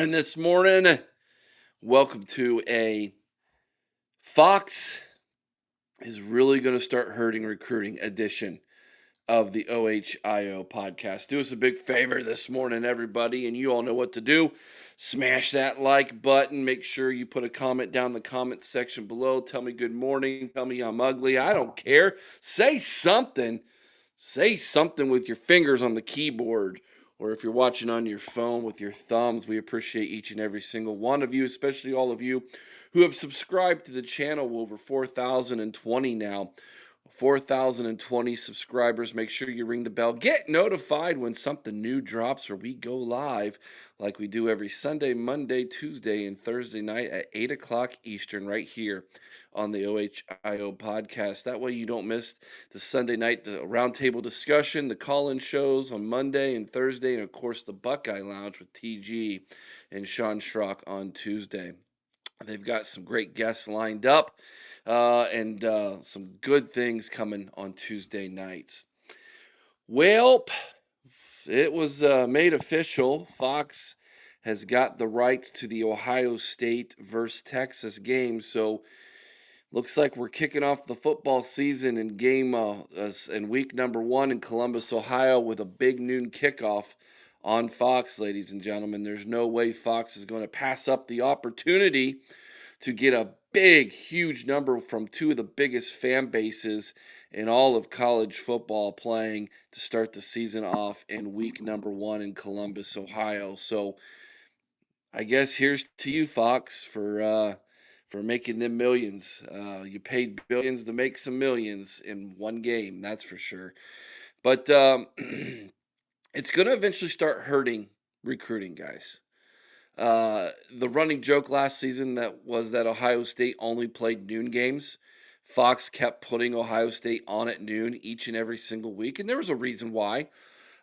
morning this morning. Welcome to a Fox is really going to start hurting recruiting edition of the OHIO podcast. Do us a big favor this morning, everybody, and you all know what to do. Smash that like button. Make sure you put a comment down in the comment section below. Tell me good morning. Tell me I'm ugly. I don't care. Say something. Say something with your fingers on the keyboard, or if you're watching on your phone with your thumbs. We appreciate each and every single one of you, especially all of you who have subscribed to the channel. Over 4,020 now. 4,020 subscribers. Make sure you ring the bell. Get notified when something new drops or we go live like we do every Sunday, Monday, Tuesday, and Thursday night at 8 o'clock Eastern right here on the OHIO podcast. That way you don't miss the Sunday night roundtable discussion, the call-in shows on Monday and Thursday, and of course the Buckeye Lounge with TG and Sean Schrock on Tuesday. They've got some great guests lined up and some good things coming on Tuesday nights. Well, it was made official. Fox has got the rights to the Ohio State versus Texas game. So looks like we're kicking off the football season in week number 1 in Columbus, Ohio, with a big noon kickoff on Fox, ladies and gentlemen. There's no way Fox is going to pass up the opportunity to get a big, huge number from two of the biggest fan bases in all of college football playing to start the season off in week number 1 in Columbus, Ohio. So I guess here's to you, Fox, for making them millions. You paid billions to make some millions in one game, that's for sure. But it's going to eventually start hurting recruiting, guys. The running joke last season that Ohio State only played noon games. Fox kept putting Ohio State on at noon each and every single week, and there was a reason why.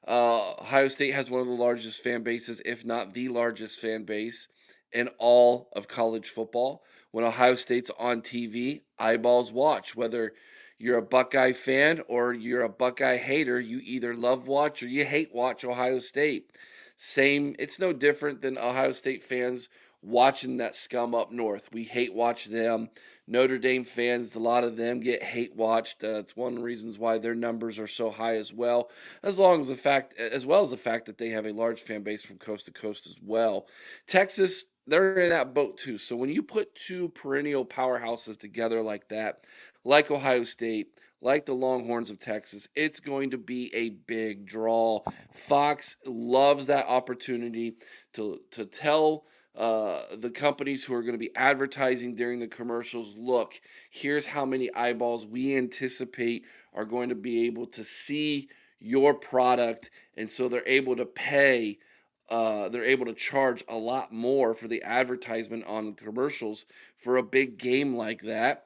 Ohio State has one of the largest fan bases, if not the largest fan base in all of college football. When Ohio State's on TV, eyeballs watch. Whether you're a Buckeye fan or you're a Buckeye hater, you either love watch or you hate watch Ohio State. It's no different than Ohio State fans watching that scum up north. We hate watch them. Notre Dame fans, a lot of them get hate watched. It's one of the reasons why their numbers are so high as well, as well as the fact that they have a large fan base from coast to coast as well. Texas, they're in that boat too. So when you put two perennial powerhouses together like that, like Ohio State, like the Longhorns of Texas, it's going to be a big draw. Fox loves that opportunity to tell the companies who are going to be advertising during the commercials, look, here's how many eyeballs we anticipate are going to be able to see your product, and so they're able to they're able to charge a lot more for the advertisement on commercials for a big game like that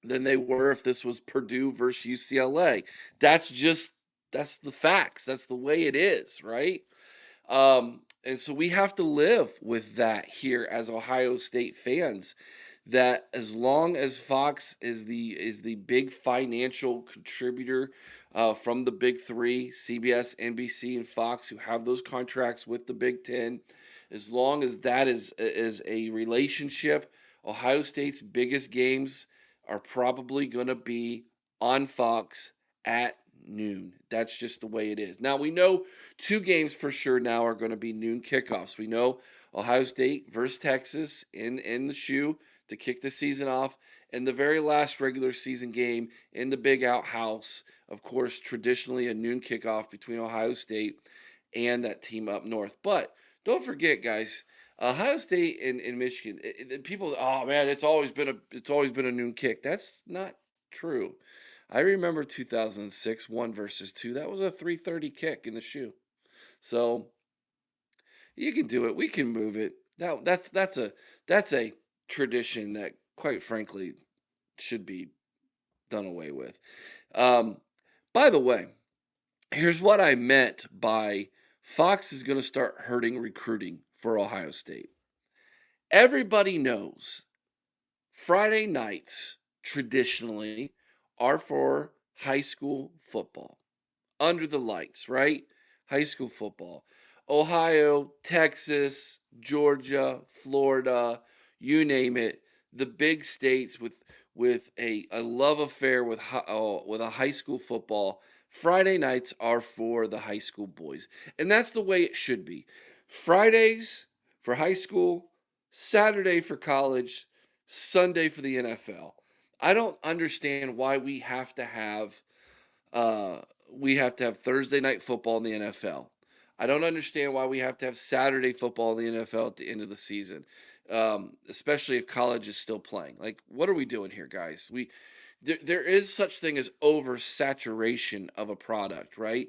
than they were if this was Purdue versus UCLA. That's the facts. That's the way it is, right? And so we have to live with that here as Ohio State fans. That as long as Fox is the big financial contributor from the big three, CBS, NBC, and Fox, who have those contracts with the Big Ten, as long as that is a relationship, Ohio State's biggest games are probably going to be on Fox at noon. That's just the way it is. Now we know two games for sure now are going to be noon kickoffs. We know Ohio State versus Texas in the shoe to kick the season off, and the very last regular season game in the Big Outhouse, of course, traditionally a noon kickoff between Ohio State and that team up north. But don't forget, guys, Ohio State and Michigan. People, oh man, it's always been a noon kick. That's not true. I remember 2006, 1 versus 2. That was a 3:30 kick in the shoe. So you can do it. We can move it. That's a tradition that, quite frankly, should be done away with. Um, by the way, here's what I meant by Fox is going to start hurting recruiting for Ohio State. Everybody knows Friday nights traditionally are for high school football. Under the lights, right? High school football. Ohio, Texas, Georgia, Florida, you name it, the big states with a love affair with a high school football. Friday nights are for the high school boys, and that's the way it should be. Fridays for high school, Saturday for college, Sunday for the NFL. I don't understand why uh, we have to have Thursday night football in the NFL. I don't understand why we have to have Saturday football in the NFL at the end of the season, especially if college is still playing. Like, what are we doing here, guys? There is such thing as oversaturation of a product, right?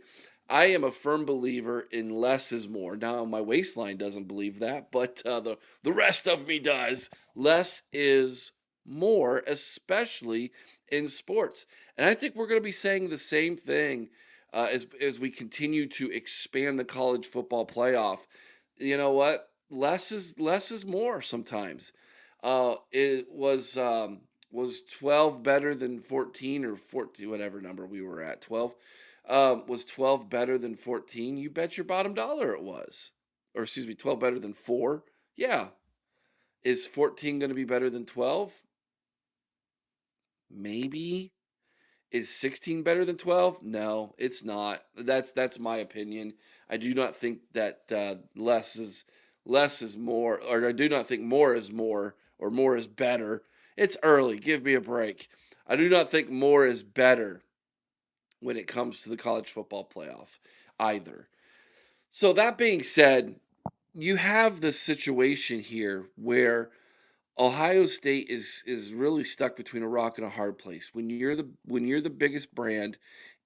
I am a firm believer in less is more. Now, my waistline doesn't believe that, but the rest of me does. Less is more, especially in sports. And I think we're going to be saying the same thing as we continue to expand the college football playoff. You know what? Less is more sometimes. It was 12 better than 14 or 14, whatever number we were at. 12 was 12 better than 14? You bet your bottom dollar it was. Or excuse me, 12 better than 4? Yeah. Is 14 going to be better than 12? Maybe. Is 16 better than 12? No, it's not. That's my opinion. I do not think that less is more, or I do not think more is more, or more is better. It's early. Give me a break. I do not think more is better when it comes to the college football playoff either. So that being said, you have this situation here where Ohio State is really stuck between a rock and a hard place. When you're the biggest brand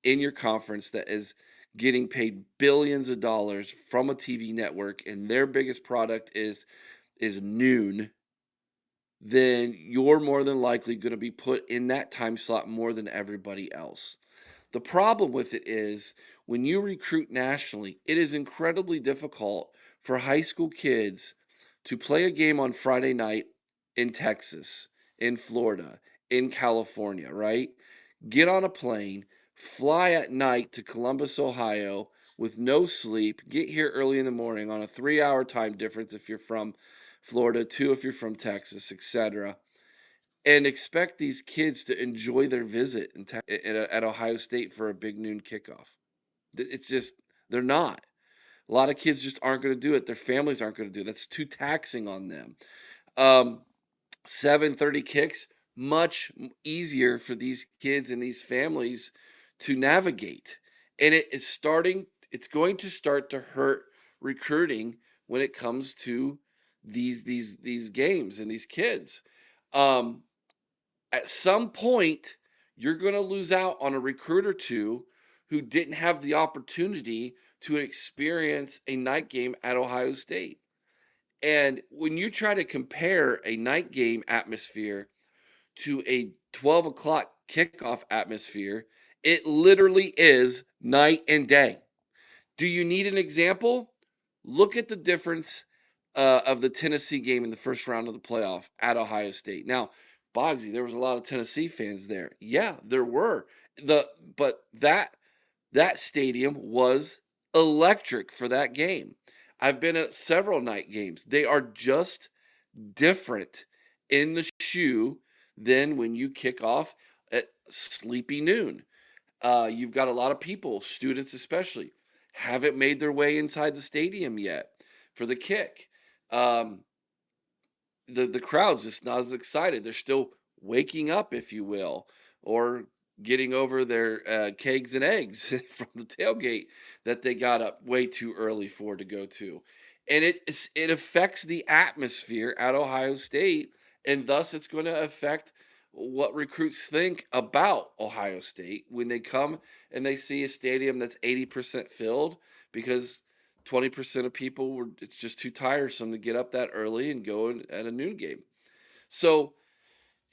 in your conference that is getting paid billions of dollars from a TV network and their biggest product is noon, then you're more than likely going to be put in that time slot more than everybody else. The problem with it is when you recruit nationally, it is incredibly difficult for high school kids to play a game on Friday night in Texas, in Florida, in California, right? Get on a plane, fly at night to Columbus, Ohio with no sleep, get here early in the morning on a 3-hour time difference if you're from Florida, 2 if you're from Texas, etc., and expect these kids to enjoy their visit at Ohio State for a big noon kickoff. It's just, they're not. A lot of kids just aren't going to do it. Their families aren't going to do it. That's too taxing on them. Um, 7:30 kicks, much easier for these kids and these families to navigate. And it's going to start to hurt recruiting when it comes to these games and these kids. Um, at some point, you're going to lose out on a recruit or two who didn't have the opportunity to experience a night game at Ohio State. And when you try to compare a night game atmosphere to a 12 o'clock kickoff atmosphere, it literally is night and day. Do you need an example? Look at the difference of the Tennessee game in the first round of the playoff at Ohio State. Now, Bogsy, there was a lot of Tennessee fans there. Yeah, there were. But that stadium was electric for that game. I've been at several night games. They are just different in the shoe than when you kick off at sleepy noon. You've got a lot of people, students especially, haven't made their way inside the stadium yet for the kick. Um, the crowd's just not as excited. They're still waking up, if you will, or getting over their kegs and eggs from the tailgate that they got up way too early for to go to. And it affects the atmosphere at Ohio State, and thus it's going to affect what recruits think about Ohio State when they come and they see a stadium that's 80% filled because 20% of people were, it's just too tiresome to get up that early and go at a noon game. So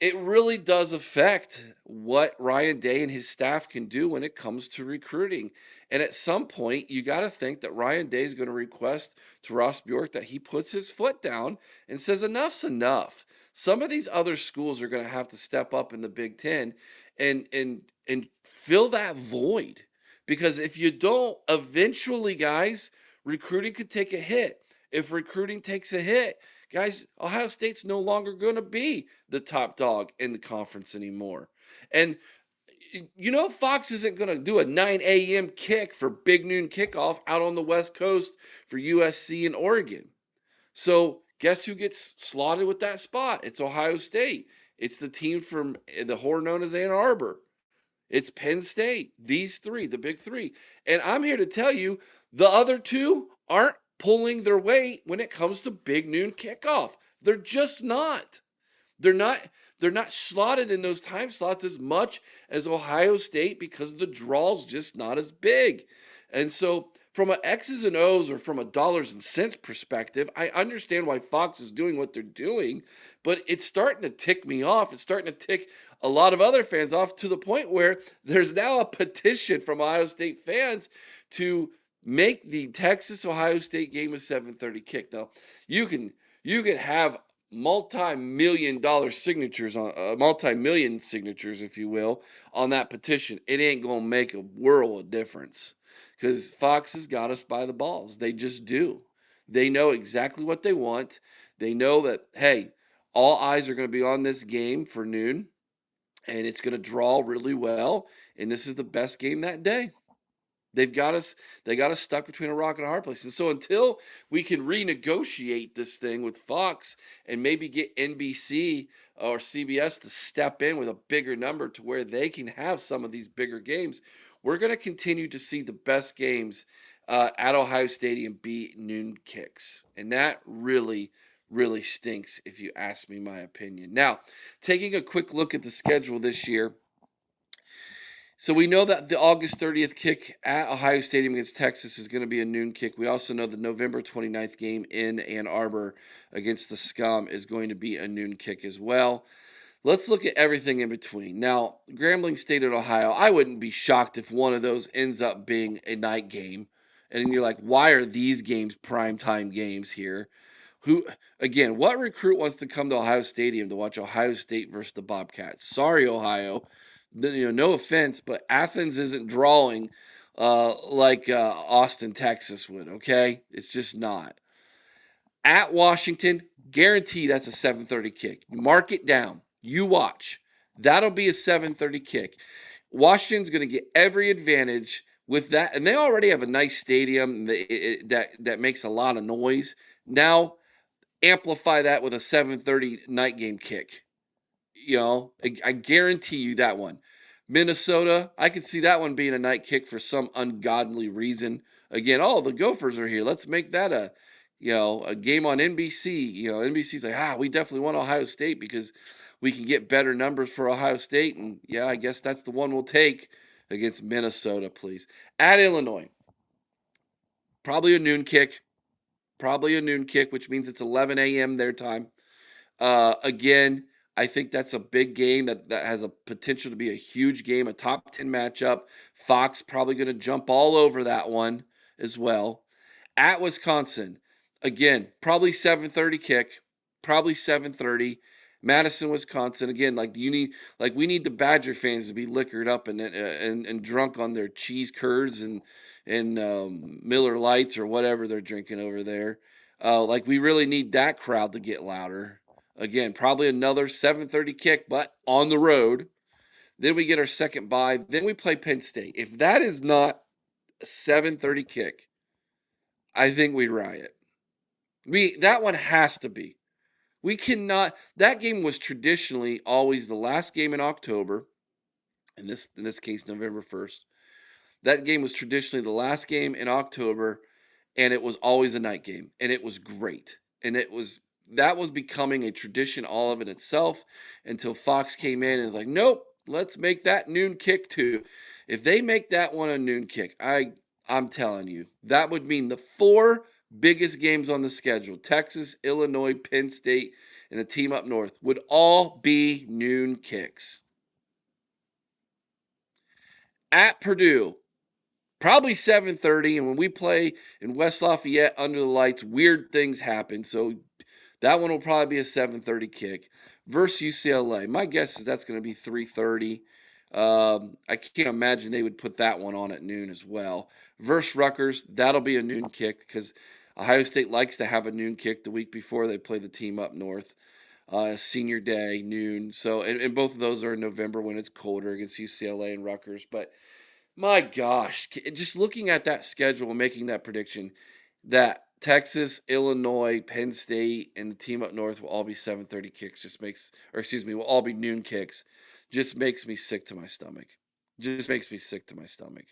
it really does affect what Ryan Day and his staff can do when it comes to recruiting. And at some point, you got to think that Ryan Day is going to request to Ross Bjork that he puts his foot down and says, enough's enough. Some of these other schools are going to have to step up in the Big Ten and fill that void. Because if you don't, eventually, guys, recruiting could take a hit. If recruiting takes a hit, guys, Ohio State's no longer going to be the top dog in the conference anymore. And Fox isn't going to do a 9 a.m. kick for Big Noon Kickoff out on the West Coast for USC and Oregon. So guess who gets slotted with that spot? It's Ohio State. It's the team from the whore known as Ann Arbor. It's Penn State. These three, the big three. And I'm here to tell you, the other two aren't pulling their weight when it comes to Big Noon Kickoff. They're just not. They're not they're not slotted in those time slots as much as Ohio State because the draw's just not as big. And so from an X's and O's or from a dollars and cents perspective, I understand why Fox is doing what they're doing, but it's starting to tick me off. It's starting to tick a lot of other fans off to the point where there's now a petition from Ohio State fans to make the Texas Ohio State game a 7:30 kick. Now, you can have multi-million dollar signatures on multi-million signatures, if you will, on that petition. It ain't gonna make a world of difference because Fox has got us by the balls. They just do. They know exactly what they want. They know that, hey, all eyes are going to be on this game for noon, and it's going to draw really well, and this is the best game that day. They got us stuck between a rock and a hard place. And so until we can renegotiate this thing with Fox and maybe get NBC or CBS to step in with a bigger number to where they can have some of these bigger games, we're going to continue to see the best games at Ohio Stadium be noon kicks. And that really, really stinks if you ask me my opinion. Now, taking a quick look at the schedule this year, so we know that the August 30th kick at Ohio Stadium against Texas is going to be a noon kick. We also know the November 29th game in Ann Arbor against the Scum is going to be a noon kick as well. Let's look at everything in between. Now, Grambling State at Ohio, I wouldn't be shocked if one of those ends up being a night game. And you're like, why are these games primetime games here? Who, again, what recruit wants to come to Ohio Stadium to watch Ohio State versus the Bobcats? Sorry, Ohio. No offense, but Athens isn't drawing like Austin, Texas would, okay? It's just not. At Washington, guarantee that's a 7:30 kick. Mark it down. You watch. That'll be a 7:30 kick. Washington's going to get every advantage with that, and they already have a nice stadium that makes a lot of noise. Now, amplify that with a 7:30 night game kick. I guarantee you that one. Minnesota, I could see that one being a night kick for some ungodly reason. Again, the Gophers are here. Let's make that a game on NBC. NBC's like, we definitely want Ohio State because we can get better numbers for Ohio State. And yeah, I guess that's the one we'll take against Minnesota, please. At Illinois, probably a noon kick. Which means it's 11 a.m. their time. Again, I think that's a big game that has a potential to be a huge game, a top 10 matchup. Fox probably going to jump all over that one as well. At Wisconsin, again, probably 7:30 kick, probably 7:30. Madison, Wisconsin. Again, we need the Badger fans to be liquored up and drunk on their cheese curds and Miller Lights or whatever they're drinking over there. We really need that crowd to get louder. Again, probably another 7:30 kick, but on the road. Then we get our second bye. Then we play Penn State. If that is not a 7:30 kick, I think we riot. That one has to be. We cannot. That game was traditionally always the last game in October. In this case, November 1st. That game was traditionally the last game in October, and it was always a night game, and it was great. And that was becoming a tradition all of it itself until Fox came in and was like, nope, let's make that noon kick too. If they make that one a noon kick, I'm telling you, that would mean the four biggest games on the schedule, Texas, Illinois, Penn State, and the team up north, would all be noon kicks. At Purdue, probably 7:30, and when we play in West Lafayette under the lights, weird things happen. So that one will probably be a 7:30 kick. Versus UCLA, my guess is that's going to be 3:30. I can't imagine they would put that one on at noon as well. Versus Rutgers, that'll be a noon kick because Ohio State likes to have a noon kick the week before they play the team up north. Senior day, noon. So, and both of those are in November when it's colder against UCLA and Rutgers. But my gosh, just looking at that schedule and making that prediction that Texas, Illinois, Penn State, and the team up north will all be 7:30 kicks just makes, or excuse me, will all be noon kicks. Just makes me sick to my stomach. Just makes me sick to my stomach.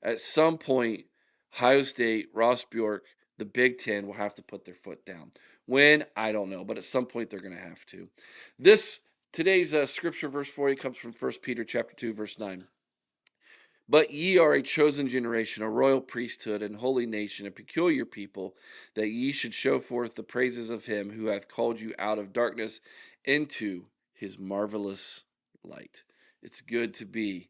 At some point, Ohio State, Ross Bjork, the Big Ten will have to put their foot down. When? I don't know, but at some point they're going to have to. This today's scripture verse for you comes from 1 Peter chapter 2 verse 9. But ye are a chosen generation, a royal priesthood, and holy nation, a peculiar people, that ye should show forth the praises of him who hath called you out of darkness into his marvelous light. It's good to be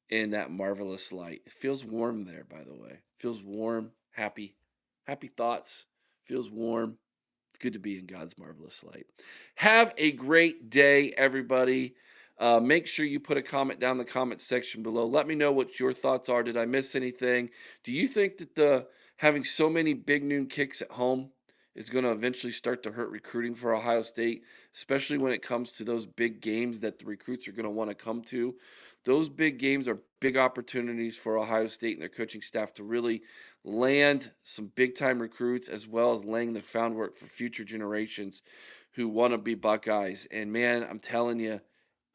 in that marvelous light. It feels warm there, by the way. It feels warm, happy, happy thoughts. Feels warm. It's good to be in God's marvelous light. Have a great day, everybody. Make sure you put a comment down in the comment section below. Let me know what your thoughts are. Did I miss anything? Do you think that the having so many big noon kicks at home is going to eventually start to hurt recruiting for Ohio State, especially when it comes to those big games that the recruits are going to want to come to? Those big games are big opportunities for Ohio State and their coaching staff to really land some big time recruits as well as laying the groundwork for future generations who want to be Buckeyes. And man, I'm telling you,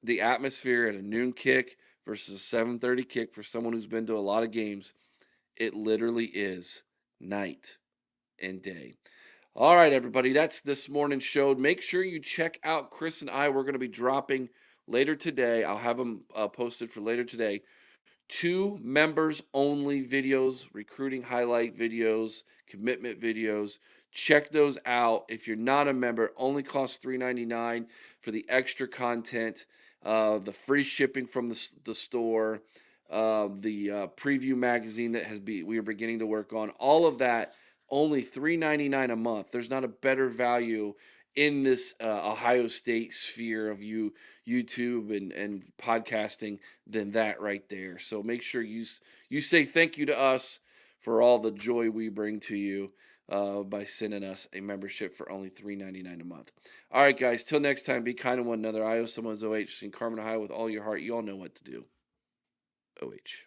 the atmosphere at a noon kick versus a 7:30 kick for someone who's been to a lot of games, it literally is night and day. All right, everybody, that's this morning's show. Make sure you check out Chris and I. We're going to be dropping later today. I'll have them posted for later today. 2 members only videos, recruiting highlight videos, commitment videos. Check those out. If you're not a member, only costs $3.99 for the extra content, the free shipping from the store, the preview magazine that we are beginning to work on. All of that only $3.99 a month. There's not a better value in this Ohio State sphere of YouTube and podcasting than that right there. So make sure you say thank you to us for all the joy we bring to you by sending us a membership for only $3.99 a month. All right, guys. Till next time, be kind to one another. I owe someone's OH. Sing Carmen Ohio with all your heart. You all know what to do. OH.